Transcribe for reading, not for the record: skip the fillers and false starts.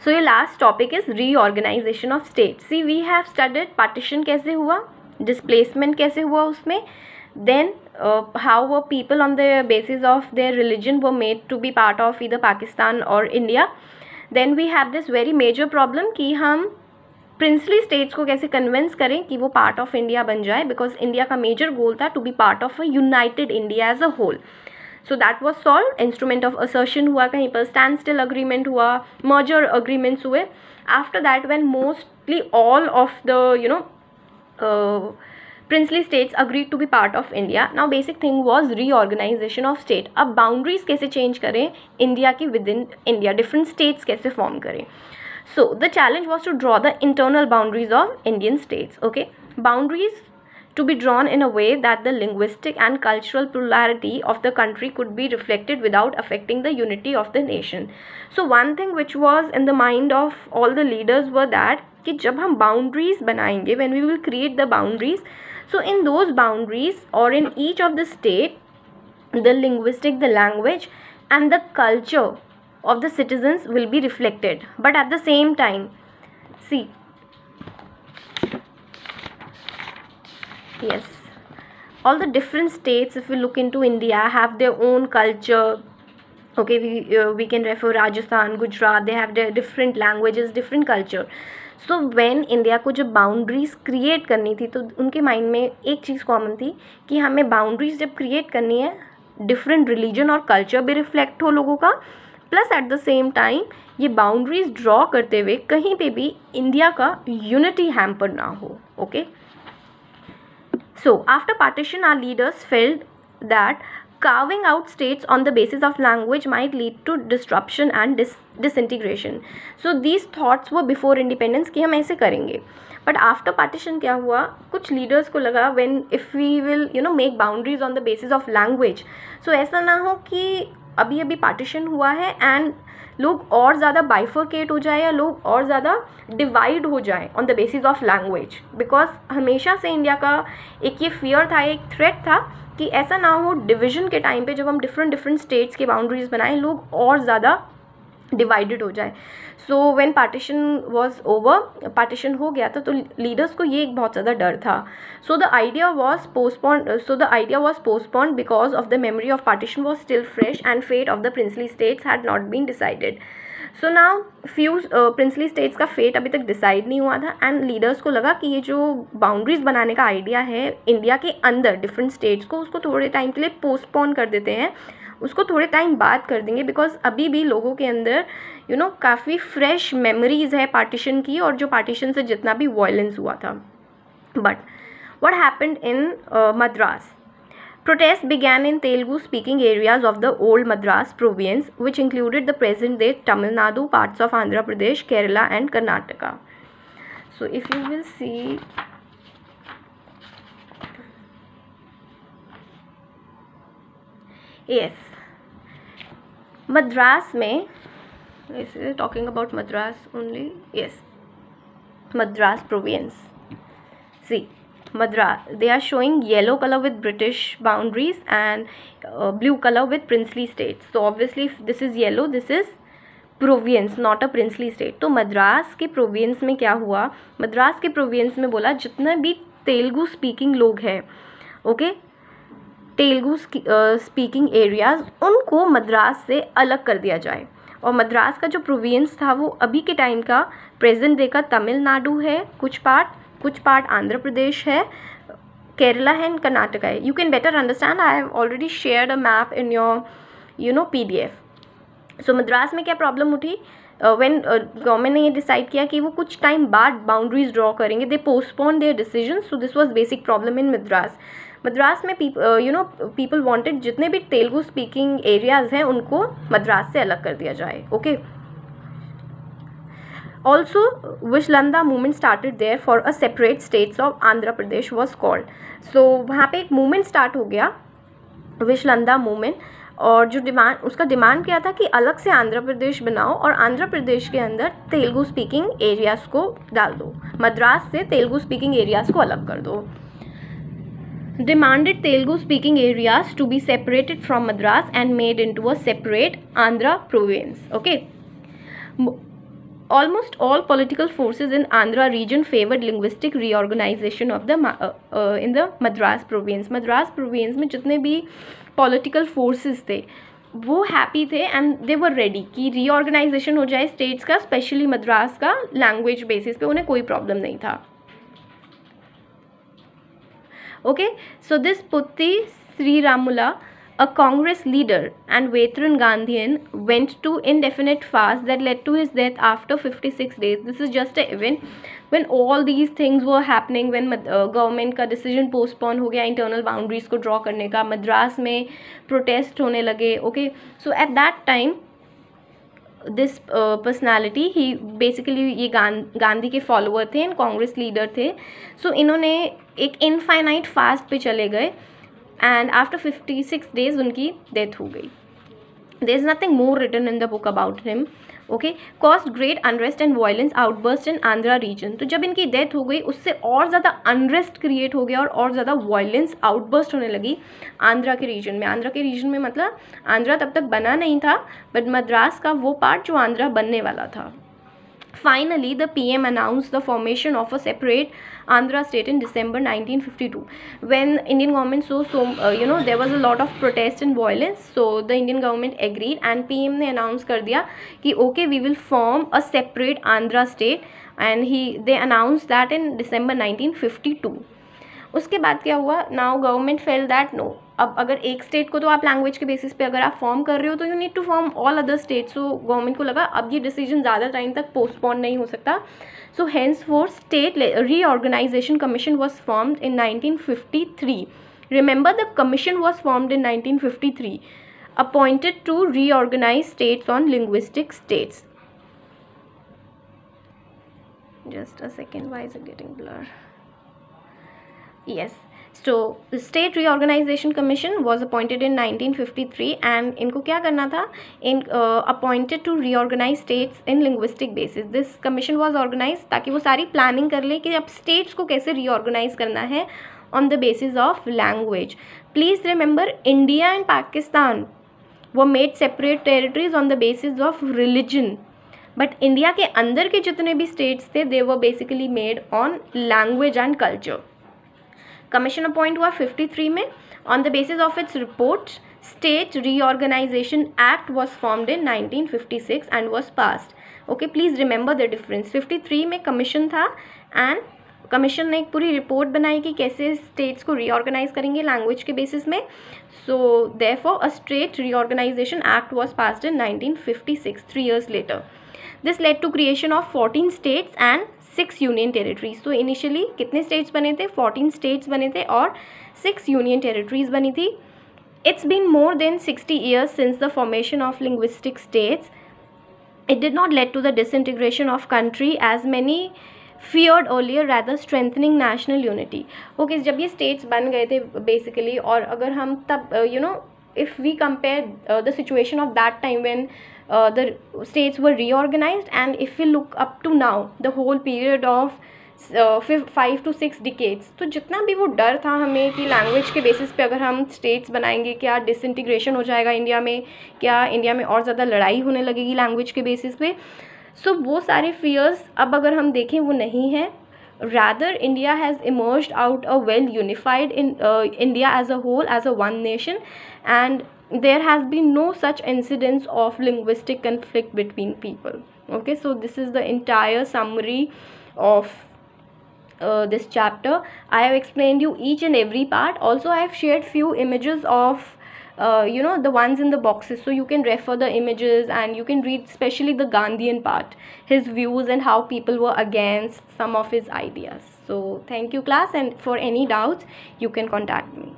सो ये last topic is reorganisation of state. See we have studied partition कैसे हुआ, displacement कैसे हुआ उसमें, then how were people on the basis of their religion were made to be part of either Pakistan और India. Then we have this very major problem कि हम princely states को कैसे कन्विंस करें कि वो पार्ट ऑफ इंडिया बन जाए, बिकॉज इंडिया का मेजर गोल था to be part of a united India as a whole. So that was solved. Instrument of assertion हुआ, कहीं पर स्टैंड स्टिल अग्रीमेंट हुआ, मर्जर अग्रीमेंट्स हुए. After that when mostly all of the princely states agreed to be part of India. Now basic thing was reorganization of state. अब boundaries कैसे change करें India की within India, different states कैसे form करें. So the challenge was to draw the internal boundaries of Indian states. Okay, boundaries to be drawn in a way that the linguistic and cultural plurality of the country could be reflected without affecting the unity of the nation. So one thing which was in the mind of all the leaders were that कि जब हम boundaries बनाएंगे, when we will create the boundaries, so in those boundaries or in each of the state, the linguistic, the language and the culture of the citizens will be reflected. But at the same time, see, yes, all the different states, if we look into India, have their own culture. Okay, we can refer Rajasthan, Gujarat, they have their different languages, different culture. So when India को जब boundaries create करनी थी तो उनके mind में एक चीज़ common थी कि हमें बाउंड्रीज़ जब क्रिएट करनी है, डिफरेंट रिलीजन और कल्चर भी रिफ्लेक्ट हो लोगों का, plus at the same time ये बाउंड्रीज़ ड्रॉ करते हुए कहीं पे भी इंडिया का यूनिटी हैम्पर ना हो. Okay, so after partition our leaders felt that carving out states on the basis of language might lead to disruption and disintegration. So these thoughts were before independence कि हम ऐसे करेंगे. But after partition क्या हुआ, कुछ leaders को लगा when if we will make boundaries on the basis of language, so ऐसा ना हो कि अभी partition हुआ है and लोग और ज़्यादा बाइफर्केट हो जाए या लोग और ज़्यादा डिवाइड हो जाए on the basis of language. Because हमेशा से इंडिया का एक ये फियर था, एक थ्रेट था कि ऐसा ना हो डिवीज़न के टाइम पे जब हम डिफरेंट स्टेट्स के बाउंड्रीज बनाएं लोग और ज़्यादा डिवाइडेड हो जाए. So when partition was over, partition हो गया था तो लीडर्स को ये एक बहुत ज़्यादा डर था. So the idea was postponed because of the memory of partition was still fresh and fate of the princely states had not been decided. So now few princely states का फेट अभी तक डिसाइड नहीं हुआ था and leaders को लगा कि ये जो बाउंड्रीज बनाने का आइडिया है इंडिया के अंदर डिफरेंट स्टेट्स को, उसको थोड़े टाइम के लिए पोस्टपोन कर देते हैं, उसको थोड़े टाइम बाद कर देंगे. बिकॉज अभी भी लोगों के अंदर काफ़ी फ्रेश मेमोरीज़ है पार्टीशन की और जो पार्टीशन से जितना भी वायलेंस हुआ था. But what happened in Madras? Protests began in Telugu-speaking areas of the old Madras province, which included the present-day Tamil Nadu, parts of Andhra Pradesh, Kerala, and Karnataka. So, if you will see, yes, Madras में, this is talking about Madras only. Yes, Madras province. See. Madras, they are showing yellow color with British boundaries and blue color with princely states. So obviously if this is yellow, this is province, not a princely state. तो मद्रास के province में क्या हुआ, मद्रास के province में बोला जितने भी तेलुगु स्पीकिंग लोग हैं, ओके, तेलुगु स्पीकिंग एरियाज, उनको मद्रास से अलग कर दिया जाए. और मद्रास का जो प्रोविंस था वो अभी के टाइम का प्रेजेंट डे का तमिलनाडु है, कुछ पार्ट आंध्र प्रदेश है, केरला है एंड कर्नाटका है. You can better understand, I have already shared a map in your PDF. सो मद्रास में क्या प्रॉब्लम उठी, व्हेन गवर्नमेंट ने ये डिसाइड किया कि वो कुछ टाइम बाद बाउंड्रीज ड्रॉ करेंगे, they postpone their decision. So this was basic problem in Madras. Madras में पीपल वांटेड जितने भी तेलुगु स्पीकिंग एरियाज हैं उनको मद्रास से अलग कर दिया जाए. Okay, Also, Vishlanda movement started there for a separate states of Andhra Pradesh was called. So वहाँ पे एक मूवमेंट स्टार्ट हो गया, विश्लंदा मूवमेंट, और जो उसका डिमांड क्या था कि अलग से आंध्र प्रदेश बनाओ और आंध्र प्रदेश के अंदर तेलुगु स्पीकिंग एरियाज़ को डाल दो, मद्रास से तेलुगु स्पीकिंग एरियाज़ को अलग कर दो. Demanded Telugu speaking areas to be separated from Madras and made into a separate Andhra province. Okay. almost all political forces in Andhra region favored linguistic reorganization of the in the Madras province. Madras province में जितने भी political forces थे वो happy थे and they were ready कि reorganisation हो जाए states का, स्पेशली मद्रास का, लैंग्वेज बेसिस पे उन्हें कोई प्रॉब्लम नहीं था. Okay, so this Putti Sriramula, a Congress leader and veteran Gandhian, went to indefinite fast that led to his death after 56 days. This is just an event when all these things were happening, when government का decision postpone हो गया internal boundaries को draw करने का, मद्रास में protest होने लगे. Okay, so at that time this personality he basically ये गांधी के फॉलोअर थे एंड कांग्रेस लीडर थे. सो इन्होंने एक इनफाइनाइट फास्ट पे चले गए एंड आफ्टर 56 डेज उनकी डेथ हो गई. There is nothing more written in the book about him. Okay, cost great unrest and violence outburst in Andhra region. तो जब इनकी डेथ हो गई उससे और ज़्यादा अनरेस्ट क्रिएट हो गया और ज़्यादा वायलेंस आउटबर्स्ट होने लगी आंध्रा के रीजन में. आंध्रा के रीजन में मतलब आंध्रा तब तक बना नहीं था, बट मद्रास का वो पार्ट जो आंध्रा बनने वाला था. Finally, the PM announced the formation of a separate Andhra state in December 1952. When Indian government there was a lot of protest and violence, so the Indian government agreed and PM ने announce कर दिया कि okay, we will form a separate Andhra state, and they announced that in December 1952. उसके बाद क्या हुआ, now government fail that no, अब अगर एक स्टेट को तो आप लैंग्वेज के बेसिस पे अगर आप फॉर्म कर रहे हो तो you need to form all other states. So government को लगा अब ये डिसीजन ज़्यादा टाइम तक पोस्टपोन नहीं हो सकता. So hence for state reorganisation commission was formed in 1953. Remember the commission was formed in 1953 appointed to reorganise states on linguistic states. Just a second, why is it getting blur? Yes, so the State Reorganization Commission was appointed in 1953 and इनको क्या करना था, appointed to reorganize states in linguistic basis. This commission was organized ताकि वो सारी planning कर ले कि अब states को कैसे reorganize करना है on the basis of language. Please remember, India and Pakistan were made separate territories on the basis of religion. But India के अंदर के जितने भी states थे, they were basically made on language and culture. Commission appoint हुआ 53 में. On the basis of its report state reorganisation act was formed in 1956 and was passed. Okay, please remember the difference. 53 में commission था and commission ने एक पूरी report बनाई कि कैसे स्टेट्स को रीऑर्गेनाइज करेंगे लैंग्वेज के बेसिस में. So therefore a state reorganisation act was passed in 1956, 3 years later. This led to creation of 14 states and 6 union territories. तो इनिशियली कितने स्टेट्स बने थे? 14 स्टेट्स बने थे और 6 यूनियन टेरिटरीज बनी थी. It's been more than 60 years since the formation of linguistic states. It did not led to the disintegration of country as many feared earlier, rather strengthening national unity. Okay, जब ये states बन गए थे basically, और अगर हम तब if we compare the situation of that time when the states were reorganized, and if we look up to now, the whole period of 5 to 6 decades, तो जितना भी वो डर था हमें कि लैंग्वेज के बेसिस पे अगर हम स्टेट्स बनाएंगे क्या डिसइंटीग्रेशन हो जाएगा इंडिया में, क्या इंडिया में और ज़्यादा लड़ाई होने लगेगी लैंग्वेज के बेसिस पे, सो वो सारे फियर्स अब अगर हम देखें वो नहीं है. Rather, India has emerged out a well unified in India as a whole, as a one nation, and there has been no such incidents of linguistic conflict between people. Okay, so this is the entire summary of this chapter. I have explained you each and every part. Also, I have shared few images of the ones in the boxes, so you can refer the images and you can read especially the Gandhian part, his views and how people were against some of his ideas. So thank you class, and for any doubts you can contact me.